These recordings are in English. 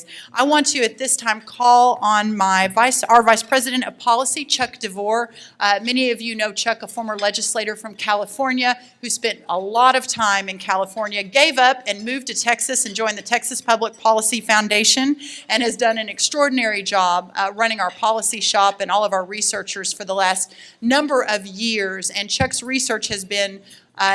holidays. I want to, at this time, call on our Vice President of Policy, Chuck DeVore. Many of you know Chuck, a former legislator from California who spent a lot of time in California, gave up and moved to Texas and joined the Texas Public Policy Foundation, and has done an extraordinary job running our policy shop and all of our researchers for the last number of years. And Chuck's research has been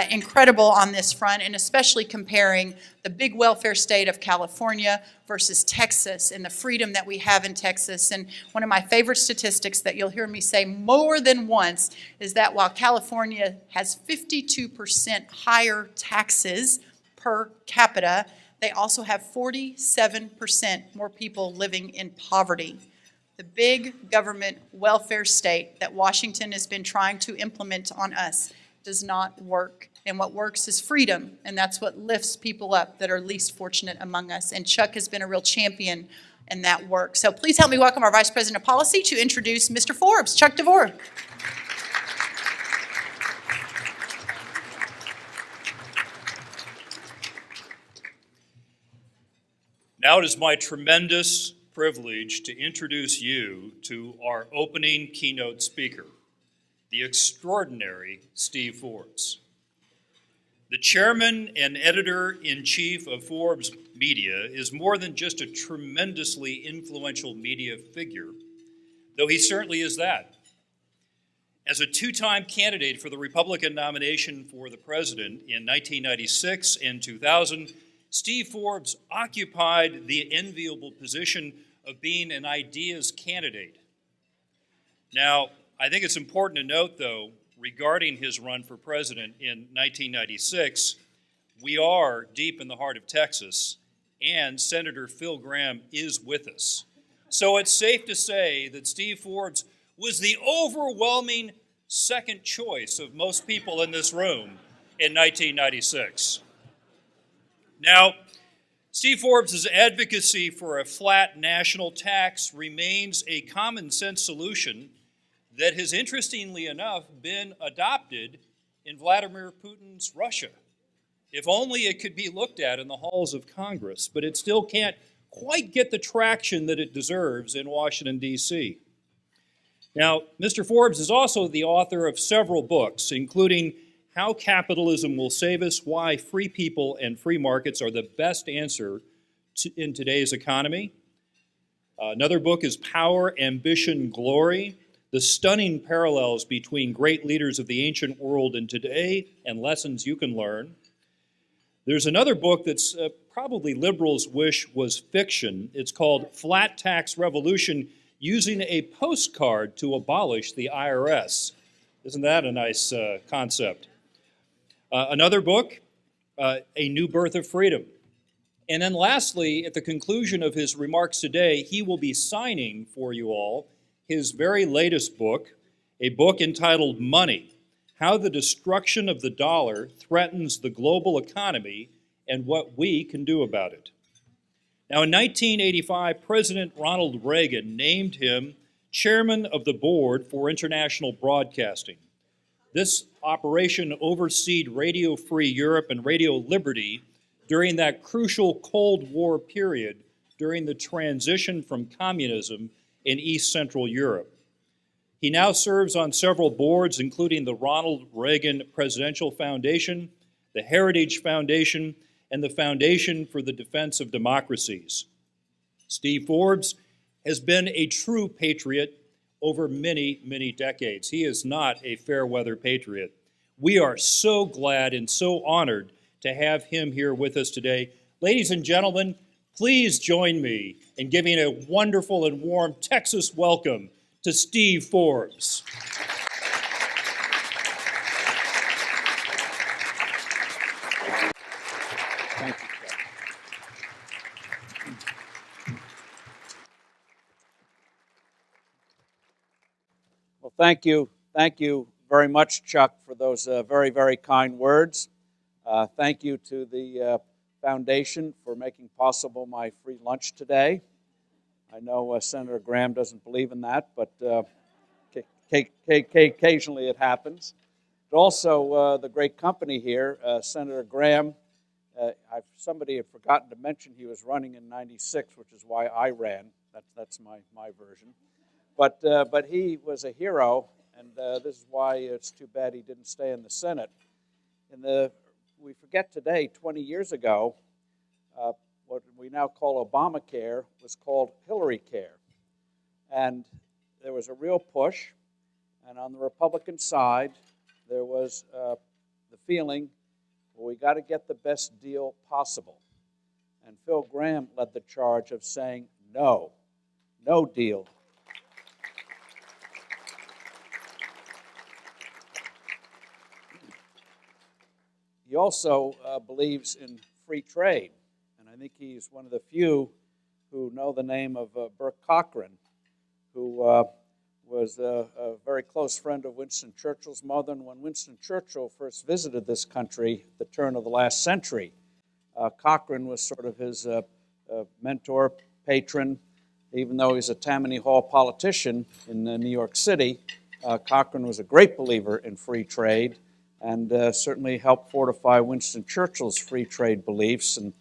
incredible on this front, and especially comparing the big welfare state of California versus Texas and the freedom that we have in Texas. And one of my favorite statistics that you'll hear me say more than once is that while California has 52% higher taxes per capita, they also have 47% more people living in poverty. The big government welfare state that Washington has been trying to implement on us does not work. And what works is freedom, and that's what lifts people up that are least fortunate among us. And Chuck has been a real champion in that work. So please help me welcome our Vice President of Policy to introduce Mr. Forbes, Chuck DeVore. Now it is my tremendous privilege to introduce you to our opening keynote speaker, the extraordinary Steve Forbes. The chairman and editor-in-chief of Forbes Media is more than just a tremendously influential media figure, though he certainly is that. As a two-time candidate for the Republican nomination for the president in 1996 and 2000, Steve Forbes occupied the enviable position of being an ideas candidate. Now, I think it's important to note, though, regarding his run for president in 1996, we are deep in the heart of Texas, and Senator Phil Gramm is with us. So it's safe to say that Steve Forbes was the overwhelming second choice of most people in this room in 1996. Now, Steve Forbes' advocacy for a flat national tax remains a common sense solution that has, interestingly enough, been adopted in Vladimir Putin's Russia. If only it could be looked at in the halls of Congress, but it still can't quite get the traction that it deserves in Washington, D.C. Now, Mr. Forbes is also the author of several books, including How Capitalism Will Save Us, Why Free People and Free Markets Are the Best Answer in Today's Economy. Another book is Power, Ambition, Glory, The Stunning Parallels Between Great Leaders of the Ancient World and Today and Lessons You Can Learn. There's another book that's probably liberals wish was fiction. It's called Flat Tax Revolution, Using a Postcard to Abolish the IRS. Isn't that a nice concept? Another book, A New Birth of Freedom. And then lastly, at the conclusion of his remarks today, he will be signing for you all his very latest book, a book entitled Money, How the Destruction of the Dollar Threatens the Global Economy and What We Can Do About It. Now, in 1985, President Ronald Reagan named him chairman of the board for international broadcasting. This operation overseed Radio Free Europe and Radio Liberty during that crucial Cold War period during the transition from communism in East Central Europe. He now serves on several boards, including the Ronald Reagan Presidential Foundation, the Heritage Foundation, and the Foundation for the Defense of Democracies. Steve Forbes has been a true patriot over many, many decades. He is not a fair-weather patriot. We are so glad and so honored to have him here with us today. Ladies and gentlemen, please join me in giving a wonderful and warm Texas welcome to Steve Forbes. Thank you. Well, thank you. Thank you very much, Chuck, for those very, very kind words. Thank you to the Foundation for making possible my free lunch today. I know Senator Gramm doesn't believe in that, but occasionally it happens. But also the great company here, Senator Gramm somebody had forgotten to mention he was running in '96, which is why I ran. That's my version. But he was a hero, and this is why it's too bad he didn't stay in the Senate. We forget today, 20 years ago, what we now call Obamacare was called Hillary Care. And there was a real push, and on the Republican side, there was the feeling, well, we got to get the best deal possible. And Phil Gramm led the charge of saying, no deal. He also believes in free trade, and I think he's one of the few who know the name of Burke Cochran, who was a very close friend of Winston Churchill's mother. And when Winston Churchill first visited this country at the turn of the last century, Cochran was sort of his mentor, patron. Even though he's a Tammany Hall politician in New York City, Cochran was a great believer in free trade, and certainly helped fortify Winston Churchill's free trade beliefs. And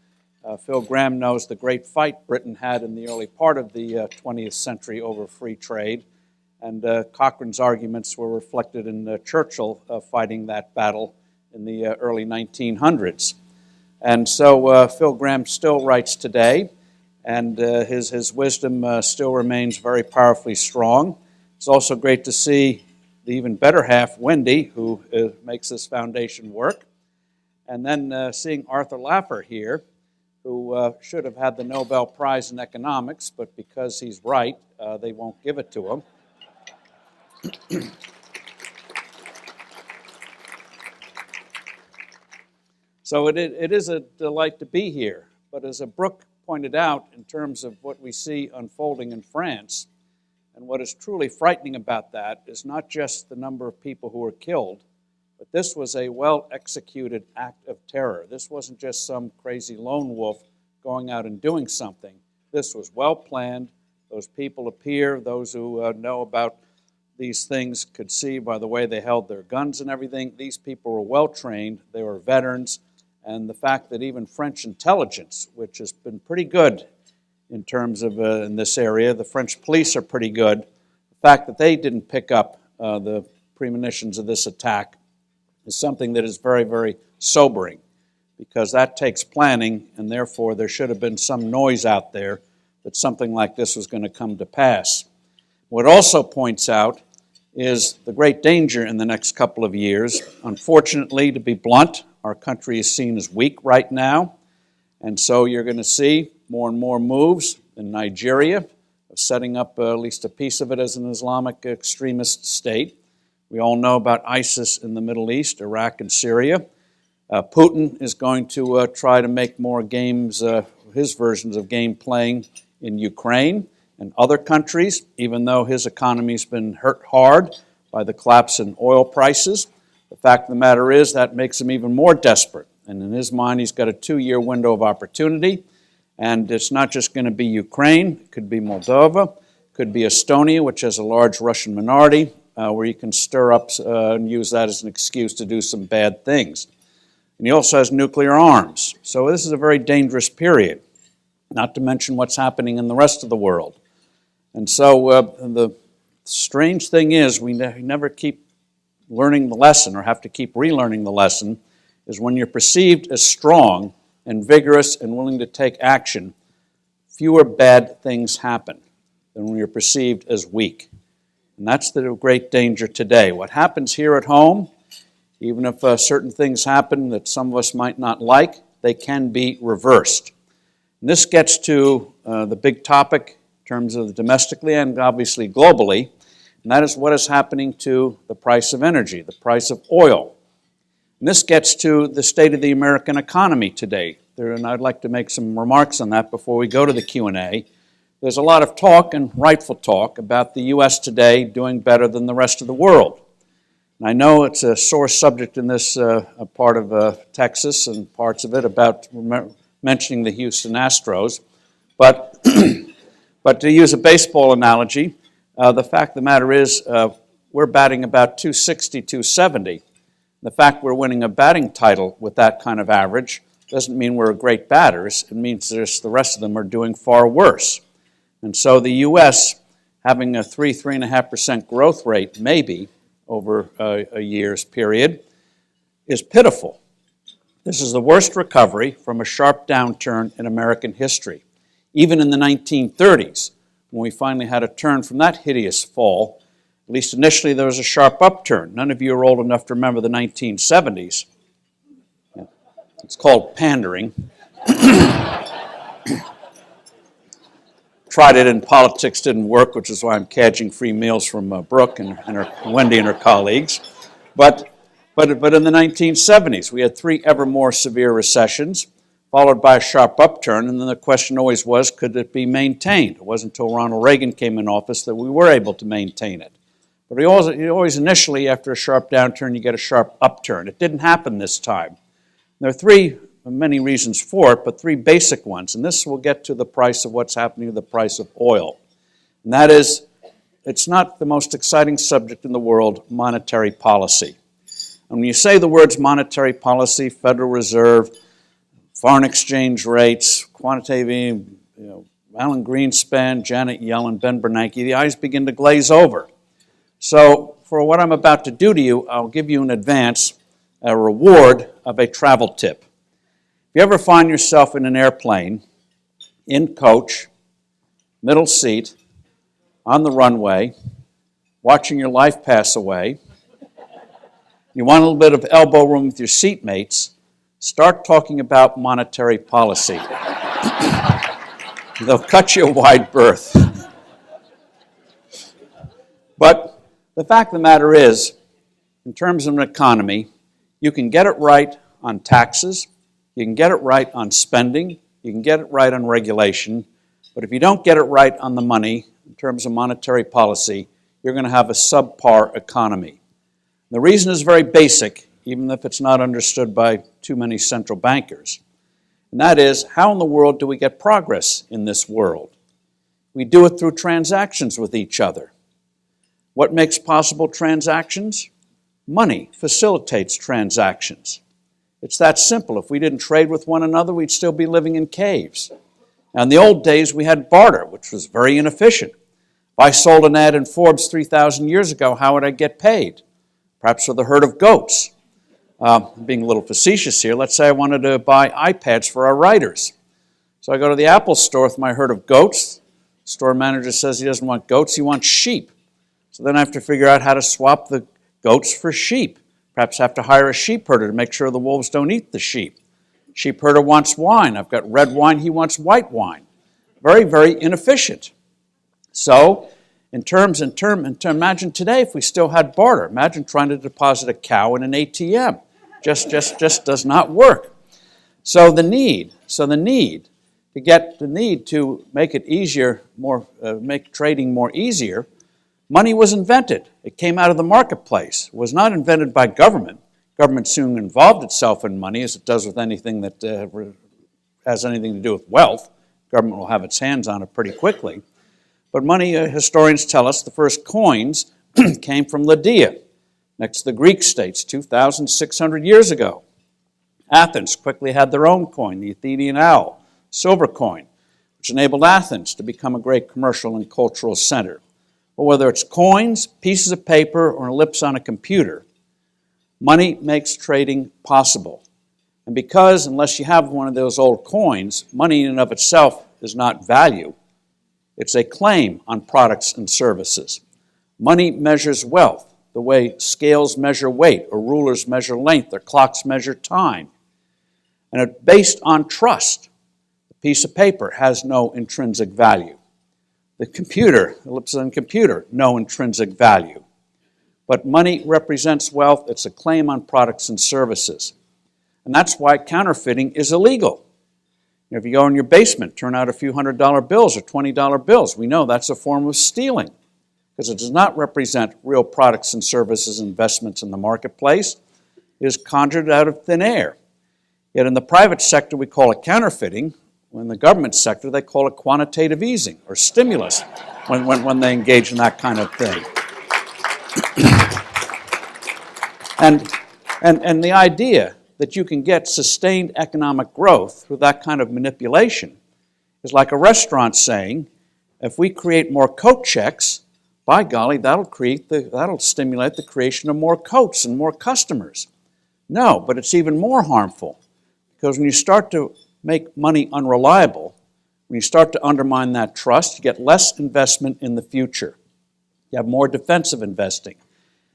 Phil Gramm knows the great fight Britain had in the early part of the 20th century over free trade. And Cochran's arguments were reflected in Churchill fighting that battle in the early 1900s. And so Phil Gramm still writes today, and his wisdom still remains very powerfully strong. It's also great to see the even better half, Wendy, who makes this foundation work. And then seeing Arthur Laffer here, who should have had the Nobel Prize in Economics, but because he's right, they won't give it to him. So it is a delight to be here. But as Brooke pointed out, in terms of what we see unfolding in France, and what is truly frightening about that is not just the number of people who were killed, but this was a well-executed act of terror. This wasn't just some crazy lone wolf going out and doing something. This was well-planned. Those people appear, those who know about these things could see by the way they held their guns and everything. These people were well-trained. They were veterans. And the fact that even French intelligence, which has been pretty good in terms of in this area, the French police are pretty good. The fact that they didn't pick up the premonitions of this attack is something that is very, very sobering, because that takes planning, and therefore there should have been some noise out there that something like this was going to come to pass. What it also points out is the great danger in the next couple of years. Unfortunately, to be blunt, our country is seen as weak right now, and so you're going to see more and more moves in Nigeria of setting up at least a piece of it as an Islamic extremist state. We all know about ISIS in the Middle East, Iraq and Syria. Putin is going to try to make more games, his versions of game playing in Ukraine and other countries, even though his economy's been hurt hard by the collapse in oil prices. The fact of the matter is that makes him even more desperate. And in his mind, he's got a 2-year window of opportunity. And it's not just going to be Ukraine. It could be Moldova. It could be Estonia, which has a large Russian minority, where you can stir up and use that as an excuse to do some bad things. And he also has nuclear arms. So this is a very dangerous period, not to mention what's happening in the rest of the world. And so the strange thing is we never keep learning the lesson, or have to keep relearning the lesson, is when you're perceived as strong and vigorous and willing to take action, fewer bad things happen than when you're perceived as weak. And that's the great danger today. What happens here at home, even if certain things happen that some of us might not like, they can be reversed. And this gets to the big topic in terms of domestically and obviously globally, and that is what is happening to the price of energy, the price of oil. And this gets to the state of the American economy today. And I'd like to make some remarks on that before we go to the Q&A. There's a lot of talk, and rightful talk, about the U.S. today doing better than the rest of the world. And I know it's a sore subject in this part of Texas and parts of it about mentioning the Houston Astros. But, but to use a baseball analogy, the fact of the matter is we're batting about 260, 270. The fact we're winning a batting title with that kind of average doesn't mean we're great batters. It means the rest of them are doing far worse. And so the U.S. having a 3.5% growth rate, maybe, over a year's period, is pitiful. This is the worst recovery from a sharp downturn in American history. Even in the 1930s, when we finally had a turn from that hideous fall, at least initially there was a sharp upturn. None of you are old enough to remember the 1970s. It's called pandering. Tried it in politics, didn't work, which is why I'm cadging free meals from Brooke and Wendy and her colleagues. But in the 1970s, we had 3 ever more severe recessions, followed by a sharp upturn, and then the question always was, could it be maintained? It wasn't until Ronald Reagan came in office that we were able to maintain it. But you always initially, after a sharp downturn, you get a sharp upturn. It didn't happen this time. There are many reasons for it, but 3 basic ones, and this will get to the price of what's happening to the price of oil. And that is, it's not the most exciting subject in the world, monetary policy. And when you say the words monetary policy, Federal Reserve, foreign exchange rates, quantitative, Alan Greenspan, Janet Yellen, Ben Bernanke, the eyes begin to glaze over. So for what I'm about to do to you, I'll give you in advance a reward of a travel tip. If you ever find yourself in an airplane, in coach, middle seat, on the runway, watching your life pass away, you want a little bit of elbow room with your seatmates, start talking about monetary policy. They'll cut you a wide berth. But the fact of the matter is, in terms of an economy, you can get it right on taxes, you can get it right on spending, you can get it right on regulation, but if you don't get it right on the money, in terms of monetary policy, you're going to have a subpar economy. The reason is very basic, even if it's not understood by too many central bankers. And that is, how in the world do we get progress in this world? We do it through transactions with each other. What makes possible transactions? Money facilitates transactions. It's that simple. If we didn't trade with one another, we'd still be living in caves. Now, in the old days, we had barter, which was very inefficient. If I sold an ad in Forbes 3,000 years ago, how would I get paid? Perhaps with a herd of goats. Being a little facetious here, let's say I wanted to buy iPads for our writers. So I go to the Apple store with my herd of goats. The store manager says he doesn't want goats, he wants sheep. So then I have to figure out how to swap the goats for sheep. Perhaps have to hire a sheep herder to make sure the wolves don't eat the sheep. Sheep herder wants wine. I've got red wine, he wants white wine. Very, very inefficient. So, imagine today if we still had barter. Imagine trying to deposit a cow in an ATM. Just does not work. So the need to make it easier, make trading more easier, money was invented. It came out of the marketplace. It was not invented by government. Government soon involved itself in money, as it does with anything that has anything to do with wealth. Government will have its hands on it pretty quickly. But money, historians tell us, the first coins came from Lydia, next to the Greek states, 2,600 years ago. Athens quickly had their own coin, the Athenian owl, silver coin, which enabled Athens to become a great commercial and cultural center. But whether it's coins, pieces of paper, or ellipse on a computer, money makes trading possible. And because, unless you have one of those old coins, money in and of itself is not value. It's a claim on products and services. Money measures wealth the way scales measure weight, or rulers measure length, or clocks measure time. And it's based on trust. The piece of paper has no intrinsic value. The computer, ellipse on computer, no intrinsic value. But money represents wealth. It's a claim on products and services. And that's why counterfeiting is illegal. If you go in your basement, turn out a few $100 bills or $20 bills, we know that's a form of stealing because it does not represent real products and services investments in the marketplace. It is conjured out of thin air. Yet in the private sector, we call it counterfeiting. In the government sector, they call it quantitative easing or stimulus when they engage in that kind of thing. And the idea that you can get sustained economic growth through that kind of manipulation is like a restaurant saying, if we create more coat checks, by golly, that'll stimulate the creation of more coats and more customers. No, but it's even more harmful, because when you start to make money unreliable, when you start to undermine that trust, you get less investment in the future. You have more defensive investing.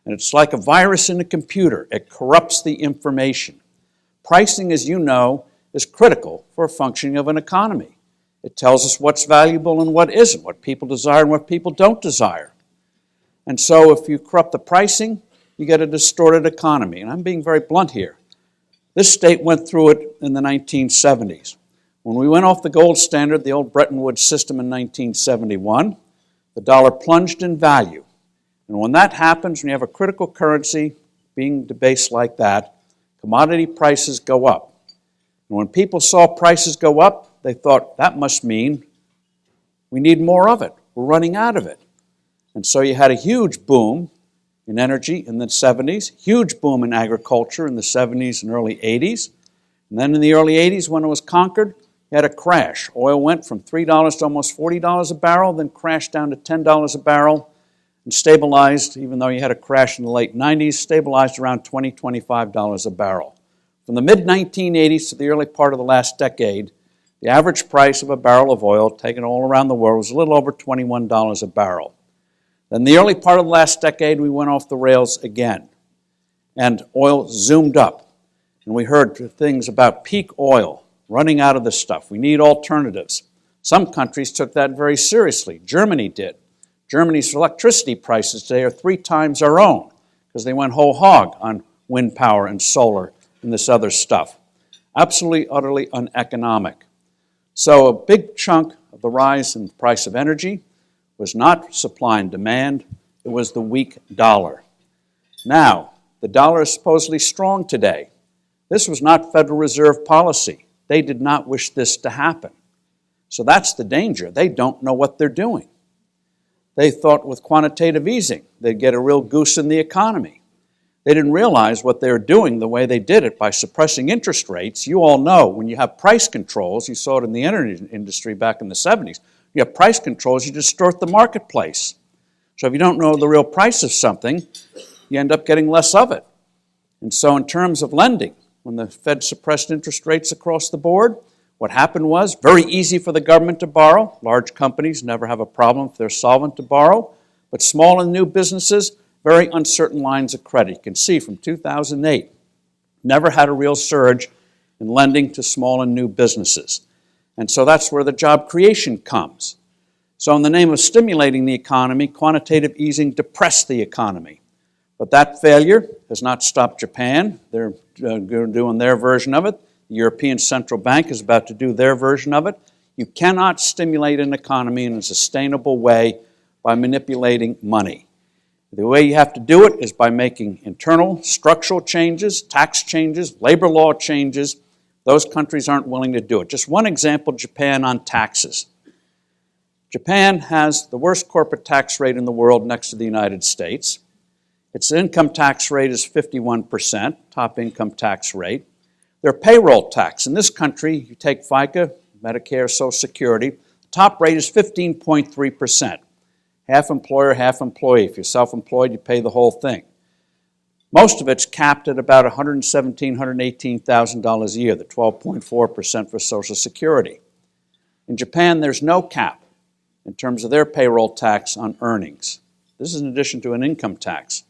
And it's like a virus in a computer. It corrupts the information. Pricing, as you know, is critical for a functioning of an economy. It tells us what's valuable and what isn't, what people desire and what people don't desire. And so if you corrupt the pricing, you get a distorted economy. And I'm being very blunt here. This state went through it in the 1970s. When we went off the gold standard, the old Bretton Woods system in 1971, the dollar plunged in value. And when that happens, when you have a critical currency being debased like that, commodity prices go up. And when people saw prices go up, they thought, that must mean we need more of it. We're running out of it. And so you had a huge boom in energy in the 70s, huge boom in agriculture in the 70s and early 80s. And then in the early 80s, when it was conquered, you had a crash. Oil went from $3 to almost $40 a barrel, then crashed down to $10 a barrel, and stabilized, even though you had a crash in the late 90s, stabilized around $20, $25 a barrel. From the mid-1980s to the early part of the last decade, the average price of a barrel of oil, taken all around the world, was a little over $21 a barrel. Then the early part of the last decade, we went off the rails again, and oil zoomed up. And we heard things about peak oil, running out of this stuff. We need alternatives. Some countries took that very seriously. Germany did. Germany's electricity prices today are 3 times our own because they went whole hog on wind power and solar and this other stuff. Absolutely, utterly uneconomic. So a big chunk of the rise in the price of energy was not supply and demand, it was the weak dollar. Now, the dollar is supposedly strong today. This was not Federal Reserve policy. They did not wish this to happen. So that's the danger. They don't know what they're doing. They thought with quantitative easing they'd get a real goose in the economy. They didn't realize what they were doing the way they did it by suppressing interest rates. You all know when you have price controls, you saw it in the energy industry back in the 70s, you have price controls, you distort the marketplace. So if you don't know the real price of something, you end up getting less of it. And so in terms of lending, when the Fed suppressed interest rates across the board, what happened was very easy for the government to borrow. Large companies never have a problem if they're solvent to borrow. But small and new businesses, very uncertain lines of credit. You can see from 2008, never had a real surge in lending to small and new businesses. And so that's where the job creation comes. So in the name of stimulating the economy, quantitative easing depressed the economy. But that failure has not stopped Japan. They're doing their version of it. The European Central Bank is about to do their version of it. You cannot stimulate an economy in a sustainable way by manipulating money. The way you have to do it is by making internal structural changes, tax changes, labor law changes. Those countries aren't willing to do it. Just one example, Japan on taxes. Japan has the worst corporate tax rate in the world next to the United States. Its income tax rate is 51%, top income tax rate. Their payroll tax, in this country, you take FICA, Medicare, Social Security, the top rate is 15.3%. Half employer, half employee. If you're self-employed, you pay the whole thing. Most of it's capped at about $117,000, $118,000 a year, the 12.4% for Social Security. In Japan, there's no cap in terms of their payroll tax on earnings. This is in addition to an income tax.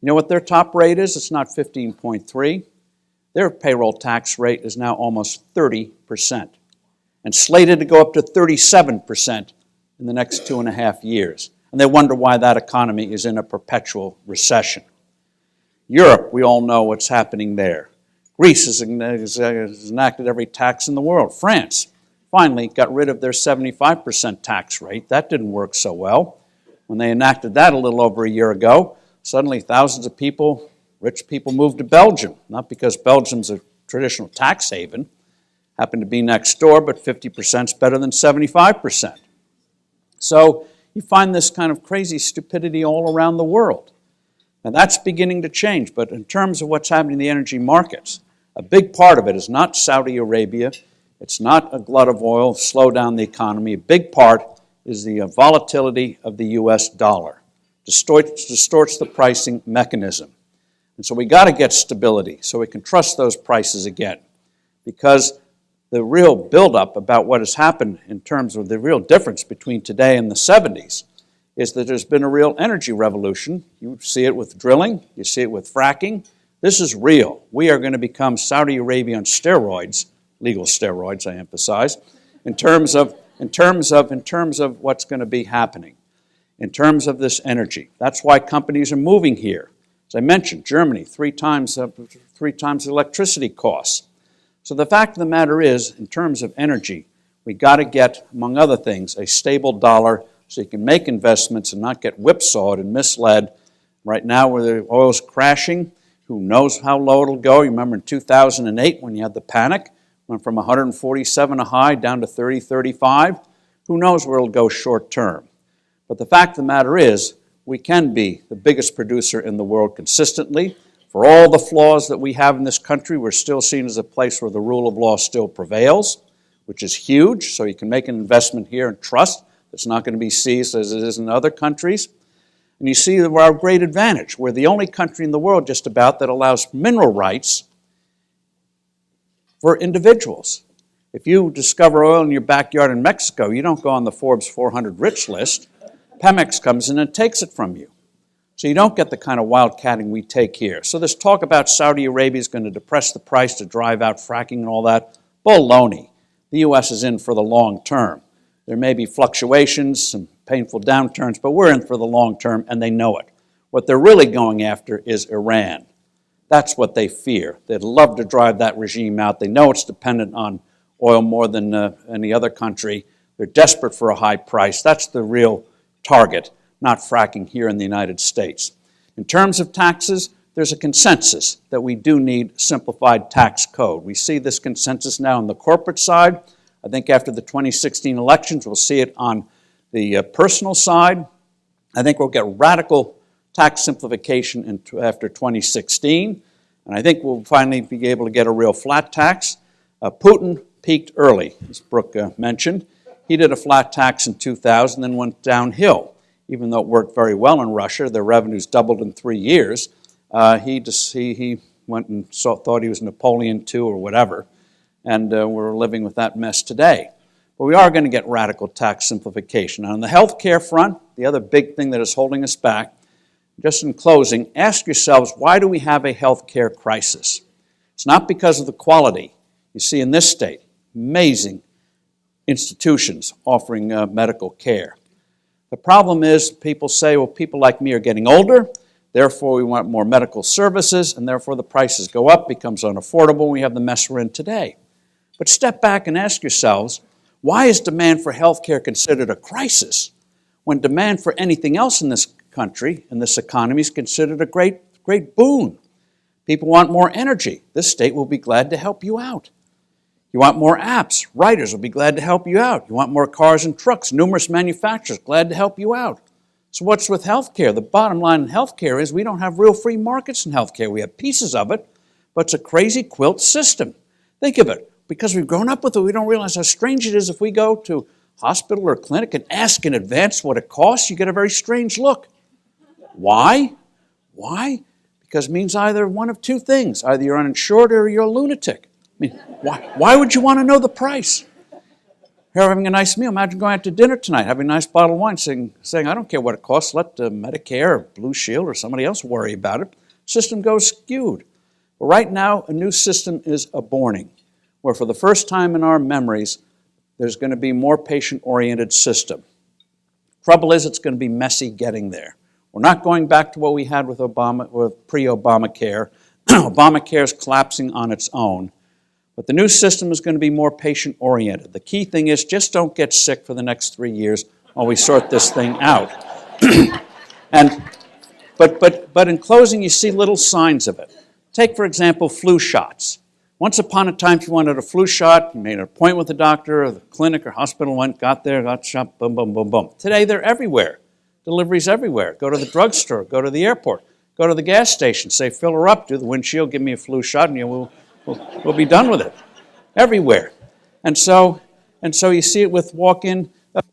You know what their top rate is? It's not 15.3. Their payroll tax rate is now almost 30% and slated to go up to 37% in the next 2.5 years. And they wonder why that economy is in a perpetual recession. Europe, we all know what's happening there. Greece has enacted every tax in the world. France finally got rid of their 75% tax rate. That didn't work so well. When they enacted that a little over a year ago, suddenly thousands of people, rich people, moved to Belgium. Not because Belgium's a traditional tax haven, happened to be next door, but 50% is better than 75%. So you find this kind of crazy stupidity all around the world. Now that's beginning to change, but in terms of what's happening in the energy markets, A big part of it is not Saudi Arabia. It's not a glut of oil, slow down the economy. A big part is the volatility of the U.S. dollar. Distorts the pricing mechanism. And so we got to get stability so we can trust those prices again. Because the real buildup about what has happened in terms of the real difference between today and the 70s is that there's been a real energy revolution. You see it with drilling, you see it with fracking. This is real. We are going to become Saudi Arabia on steroids, legal steroids, I emphasize, in terms of what's going to be happening, in terms of this energy. That's why companies are moving here. As I mentioned, Germany, three times the electricity costs. So the fact of the matter is, in terms of energy, we got to get, among other things, a stable dollar so you can make investments and not get whipsawed and misled. Right now, where the oil's crashing, who knows how low it'll go? You remember in 2008 when you had the panic, went from 147 a high down to 30, 35. Who knows where it'll go short term? But the fact of the matter is, we can be the biggest producer in the world consistently. For all the flaws that we have in this country, we're still seen as a place where the rule of law still prevails, which is huge. So you can make an investment here and trust that's not going to be seized as it is in other countries. And you see our great advantage. We're the only country in the world just about that allows mineral rights for individuals. If you discover oil in your backyard in Mexico, you don't go on the Forbes 400 rich list. Pemex comes in and takes it from you. So you don't get the kind of wildcatting we take here. So this talk about Saudi Arabia is going to depress the price to drive out fracking and all that, baloney. The U.S. is in for the long term. There may be fluctuations, some painful downturns, but we're in for the long term, and they know it. What they're really going after is Iran. That's what they fear. They'd love to drive that regime out. They know it's dependent on oil more than any other country. They're desperate for a high price. That's the real target, not fracking here in the United States. In terms of taxes, there's a consensus that we do need simplified tax code. We see this consensus now on the corporate side. I think after the 2016 elections, we'll see it on the personal side. I think we'll get radical tax simplification after 2016. And I think we'll finally be able to get a real flat tax. Putin peaked early, as Brooke mentioned. He did a flat tax in 2000, then went downhill. Even though it worked very well in Russia, their revenues doubled in 3 years. He went and thought he was Napoleon II or whatever, and we're living with that mess today. But we are going to get radical tax simplification. On the health care front, the other big thing that is holding us back, just in closing, ask yourselves, why do we have a health care crisis? It's not because of the quality. You see in this state, amazing institutions offering medical care. The problem is people say, well, people like me are getting older, therefore we want more medical services, and therefore the prices go up, becomes unaffordable, we have the mess we're in today. But step back and ask yourselves, why is demand for health care considered a crisis when demand for anything else in this country, in this economy, is considered a great boon? People want more energy. This state will be glad to help you out. You want more apps, writers will be glad to help you out. You want more cars and trucks, numerous manufacturers glad to help you out. So what's with healthcare? The bottom line in healthcare is we don't have real free markets in healthcare. We have pieces of it, but it's a crazy quilt system. Think of it. Because we've grown up with it, we don't realize how strange it is if we go to hospital or clinic and ask in advance what it costs, you get a very strange look. Why? Why? Because it means either one of two things. Either you're uninsured or you're a lunatic. I mean, why would you want to know the price? You're having a nice meal. Imagine going out to dinner tonight, having a nice bottle of wine, saying I don't care what it costs. Let Medicare or Blue Shield or somebody else worry about it. System goes skewed. But right now, a new system is aborting, where for the first time in our memories, there's going to be more patient-oriented system. Trouble is, it's going to be messy getting there. We're not going back to what we had with pre-Obamacare. Obamacare is collapsing on its own. But the new system is going to be more patient-oriented. The key thing is just don't get sick for the next 3 years while we sort this thing out. But in closing, you see little signs of it. Take, for example, flu shots. Once upon a time, if you wanted a flu shot, you made an appointment with the doctor or the clinic or hospital, got there, got shot, boom, boom, boom, boom. Today, they're everywhere. Deliveries everywhere. Go to the drugstore, go to the airport, go to the gas station, say, fill her up, do the windshield, give me a flu shot, and We'll be done with it everywhere. And so you see it with walk-in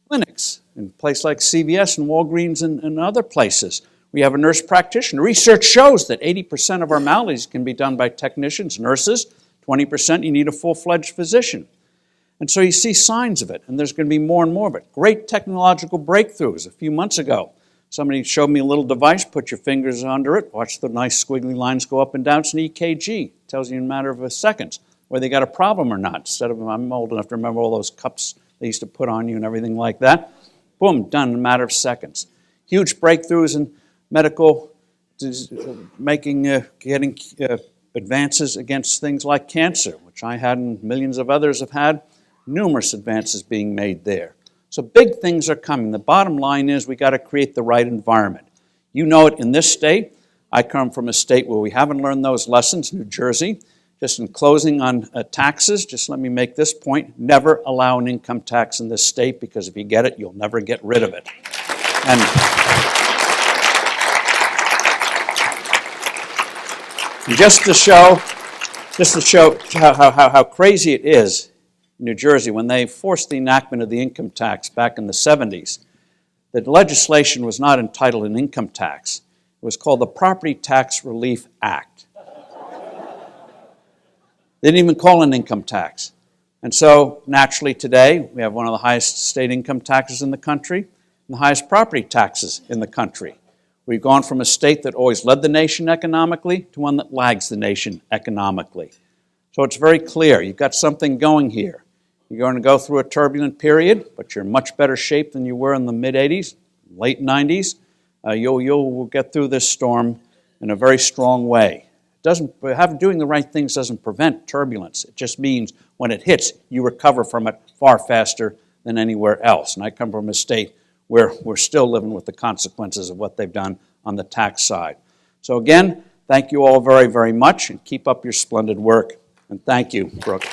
clinics in places like CVS and Walgreens and other places. We have a nurse practitioner. Research shows that 80% of our maladies can be done by technicians, nurses. 20% you need a full-fledged physician. And so you see signs of it, and there's going to be more and more of it. Great technological breakthroughs. A few months ago, somebody showed me a little device, put your fingers under it, watch the nice squiggly lines go up and down. It's an EKG. It tells you in a matter of seconds whether they got a problem or not. Instead of, I'm old enough to remember all those cups they used to put on you and everything like that. Boom, done in a matter of seconds. Huge breakthroughs in medical, getting advances against things like cancer, which I had and millions of others have had. Numerous advances being made there. So big things are coming. The bottom line is we got to create the right environment. You know it in this state. I come from a state where we haven't learned those lessons, New Jersey. Just in closing on taxes, just let me make this point. Never allow an income tax in this state, because if you get it, you'll never get rid of it. And just to show how crazy it is, New Jersey, when they forced the enactment of the income tax back in the 70s, the legislation was not entitled an income tax. It was called the Property Tax Relief Act. They didn't even call it an income tax. And so, naturally today, we have one of the highest state income taxes in the country and the highest property taxes in the country. We've gone from a state that always led the nation economically to one that lags the nation economically. So it's very clear, you've got something going here. You're going to go through a turbulent period, but you're in much better shape than you were in the mid-'80s, late 90s. You'll get through this storm in a very strong way. Doing the right things doesn't prevent turbulence. It just means when it hits, you recover from it far faster than anywhere else. And I come from a state where we're still living with the consequences of what they've done on the tax side. So again, thank you all very, very much, and keep up your splendid work. And thank you, Brooke.